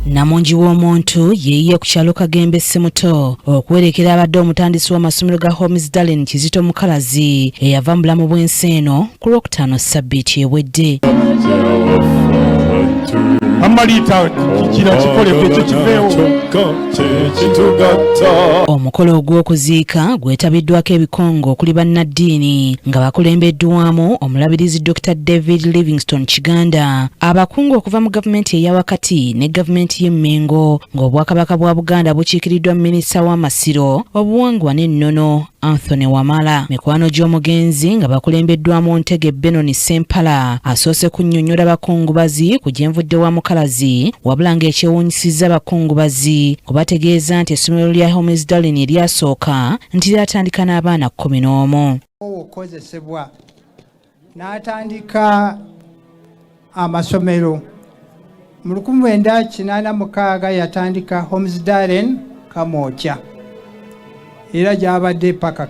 Namungi w'omuntu yeeyiye ku kyalo Kagembe Semuto okwerekera abadde omutandisi w'amasomero ga Homes Darling Kizito Mukalazi eyava mu bulamu bw'ensi eno ku Lwokutaano Ssabbiiti ewedde. Omukolo ogw'okuziika gwetabiddwako ebikongo okuli bannaddiini nga bakulembeddwamu omulabirizi Dr. David Livingstone Kiganda, abakungu okuva mu gavumenti eyawakati ne gavumenti y'e Mengo, ng'obwakabaka bwa Buganda bukiikiriddwa minisita w'amasiro obuwangwa n'ennono Anthony Wamala. Mikwano gy'omugenzi nga bakulembeddwamu Ntege Benoni Sempala asoose kunnyonnyola bakungubazi ku gyenvudde wa Mukalazi, wabula ng'ekyewuunyisizza abakungubazi kubategeeza nti essomero lya Homes Darling eryasooka nti lyatandika n'abaana 11. Okozesebwa n'atandika amasomero mu 1986 yatandika Homes Darling Kamokya era gyabadde paka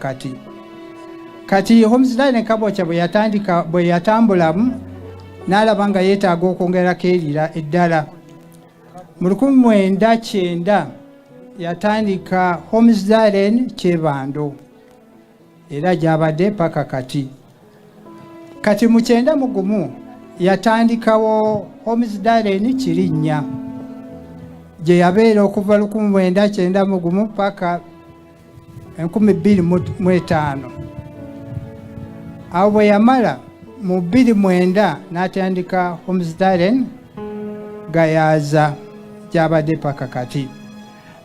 kati Homes Darling Kamokya bwe yatambulamu n'alaba nga yeetaaga okwongerako erira eddala. Mu 1990 yatandika Homes Darling Kyebando era gyabadde paka kati mu 91 yatandikawo Homes Darling Kirinnya gye yabeera okuva 1991 paka 2005. Awo bwe yamala mu 2009 n'atandika Homes Darling Gayaza gyabadde paka kati.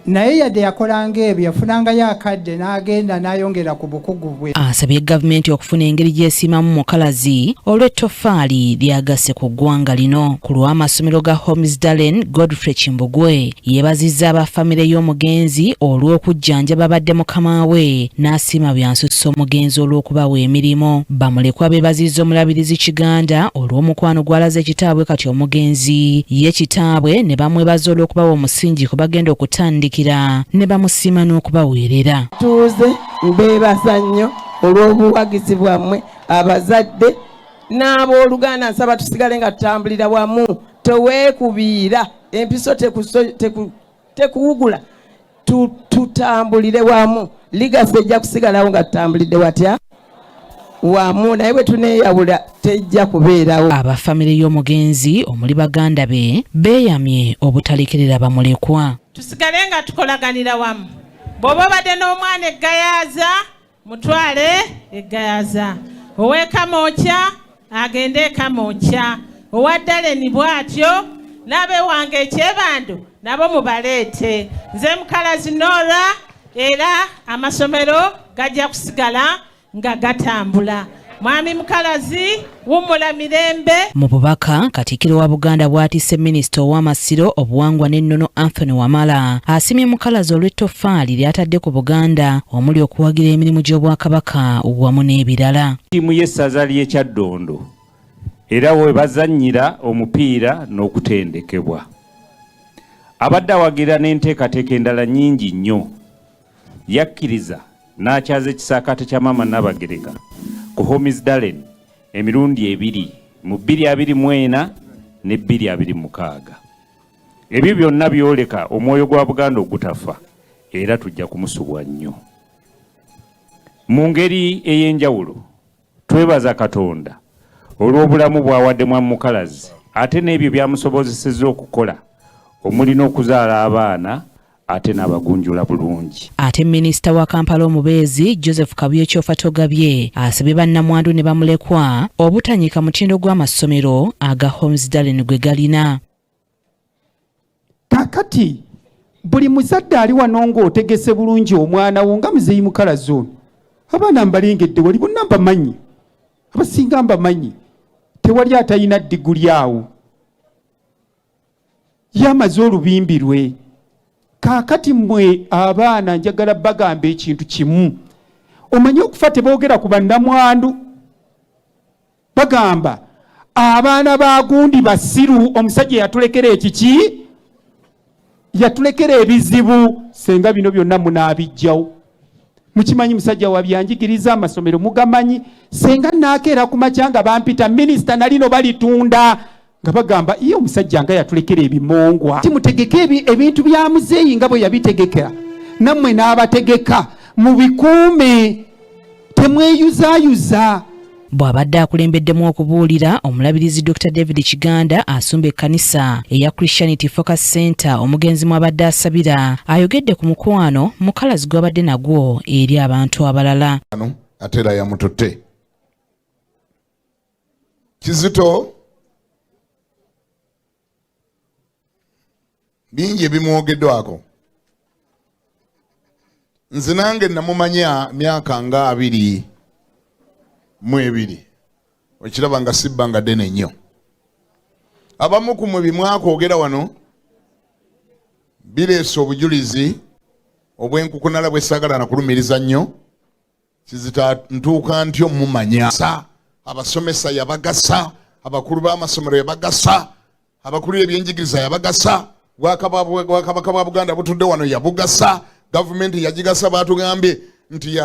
Naye yadde yakolanga ebyo yafunangayo akadde n'agenda n'ayongera ku bukugu bwe. Asabye gavumenti okufuna engeri gy'esiimamu Mukalazi olw'ettoffaali lyagasse ku ggwanga lino. Ku lw'amasomero ga Homes Darling, Godfrey Kimbugwe yeebazizza abafamire y'omugenzi olw'okujjanjaba badde mukama we n'asiima byansussa omugenzi olw'okubawa emirimu. Bamulekwa beebazizza omulabirizi Kiganda olw'omukwano gw'alaze kitaabwe kati omugenzi ye kitaabwe ne bamwebaza olw'okubawa omusingi ku bagenda okutandika ne bamusiima n'okubaweerera. Tuuze mbeebaza nnyo olw'obuwagizi bwammwe abazadde n'abooluganda. Nsaba tusigale nga tutambulira wamu, teweekubiira empiso tekuwugula, tutambulire wamu. Ligasi ejja kusigalawo nga tutambulidde watya wamu, naye bwe tuneeyawula tejja kubeerawo. Abafamire y'omugenzi omuli baganda be beeyamye obutalekerera bamulekwa. Tusigale nga tukolaganira wamu. Bw'oba badde n'omwana eggayaza mutwale eggayaza, ow'ekamokya agende ekamokya, owa Darling bw'atyo, n'abeewange Ekyebando nabo mubaleete. Nze Mukalazi Nora era amasomero gajja kusigala nga gatambula. Mwami Mukalazi wumula mirembe. Mu bubaka Katikkiro wa Buganda bw'atisse minisita ow'amasiro obuwangwa n'ennono Anthony Wamala asimye Mukalazi olw'ettoffaali ly'atadde ku Buganda omuli okuwagira emirimu gy'Obwakabaka wamu n'ebirala. Ttiimu y'essaza ly'e Kyaddondo era we bazannyira omupiira n'okutendekebwa. Abadde awagira n'enteekateeka endala nnyingi nnyo. Yakkiriza n'akyaza ekisaakaate kya Maama Nabagereka ku Homes Darling emirundi 2 mu 2024 ne 2026. Ebyo byonna byoleka omwoyo gwa Buganda ogutafa era tujja kumusubwa nnyo. Mu ngeri ey'enjawulo twebaza Katonda olw'obulamu bw'awadde Mwami Mukalazi ate n'ebyo byamusobozesezza okukola omuli n'okuzaala abaana ate n'abagunjula bulungi. Ate minisita wa Kampala omubeezi Joseph Kabuye Kyofa Togabye asabye bannamwandu ne bamulekwa obutanyika mutindo gw'amasomero aga Homes Darling gwe galina. Kakati buli muzadde ali wano ng'otegese bulungi omwana wo nga Muzeeyi Mukalazi ono, abaana mbalengedde wali bonna mbamanyi, abasinga mbamanyi, tewali atayina diguli awo, yamaze olubimbi lwe. Kakati mmwe abaana njagala bagamba ekintu kimu. Omanyi okufa teboogera ku bannamwandu. Bagamba abaana ba gundi basiru, omusajja yatulekera ekiki? Yatulekera ebizibu, senga bino byonna munaabijjawo. Mukimanyi musajja wabyanjigiriza amasomero mugamanyi, senga naakeera ku makyanga bampita minisita nalino balitunda nga bagamba iyo omusajja nga yatulekera ebimongwa timutegeke ebintu bya muzeeyi nga bwe yabitegekera nammwe n'abategeka mu bikuume temweyuzaayuza. Bw'abadde akulembeddemu okubuulira, omulabirizi Dr. David Kiganda asumba ekkanisa eya Christianity Focus Center omugenzi mw'abadde asabira ayogedde ku mukwano mukalazi gw'abadde nagwo eri abantu abalala. Ate era yamututte Kizito bingi ebimwogeddwako. Nze nange namumanya myaka nga 22 okiraba nga sibbanga ddene nnyo. Abamu ku mwe bimwakwogera wano bireese obujulizi obw'enkukunala bwe saagala na kulumiriza nnyo. Kizito ntuuka ntyo mumanya. Abasomesa yabagasa, abakulu b'amasomero yabagasa, abakulu b'ebyenjigiriza yabagasa, Bwakabaka bwa Buganda butudde wano yabugasa, gavumenti yagigasa batugambye nti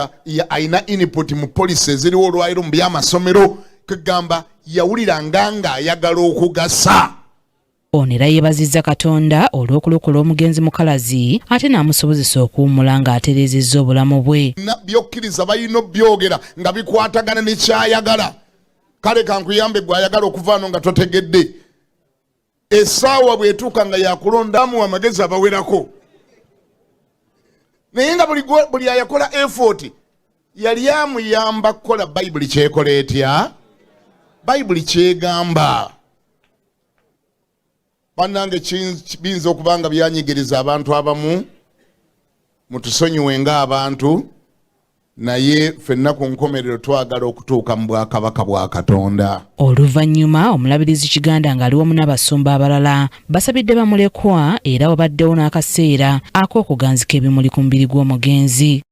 ayina input mu policy eziriwo olwaliro mu by'amasomero kugamba yawulira nga ayagala okugasa. Ono era yeebazizza Katonda olw'okulokola omugenzi mukalazi ate n'amusobozesa okuwummula ng'atereezezza obulamu bwe. Byokkiriza balina byogera nga bikwatagana ne kyayagala. Kale kankuyambe gw'ayagala okuvaano nga totegedde. Essaawa bwetuuka nga yakulondamu amagezi abawerako. Naye nga buli ayakola effort yali amuyamba kukola Bayibuli kyekola etya? Bayibuli kyegamba. Bannange kiyinza okuba nga byanyigiriza abantu abamu, mutusonyiwe ng'abantu, naye ffenna ku nkomerero twagala okutuuka mu bwakabaka bwa Katonda. Oluvannyuma omulabirizi Kiganda ng'ali wamu n'abasumba abalala basabidde bamulekwa era wabaddewo n'akaseera ak'okuganzika ebimuli ku mubiri gw'omugenzi.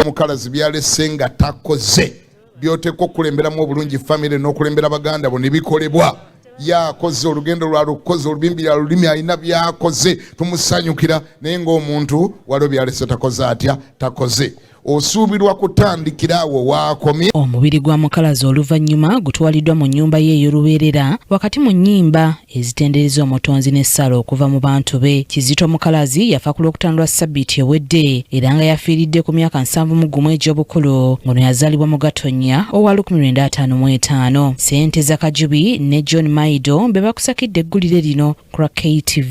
Omukalazi byalese nga takoze byoteeka okulemberamu obulungi famire n'okulembera baganda bo ne bikolebwa. Yakoze olugendo lwalukoze olubimbi lya lulimi alina byakoze tumusanyukira naye ng'omuntu waliwo byalese takoze atya takoze. Osuubirwa kutandikira awo waakomye. Omubiri gwa mukalazi oluvannyuma gutwaliddwa mu nnyumba ye ey'olubeerera wakati mu nnyimba ezitendereza omutonzi n'essaala okuva mu bantu be. Kizito mukalazi yafa ku Lwokutaano lwa Ssabbiiti ewedde era nga yafiiridde ku myaka 71 egy'obukulu ng'ono yazaalibwa mu Gatonnya owa 1955. Ssente za Kajubi ne John Maido be bakusakidde eggulire lino ku KTV.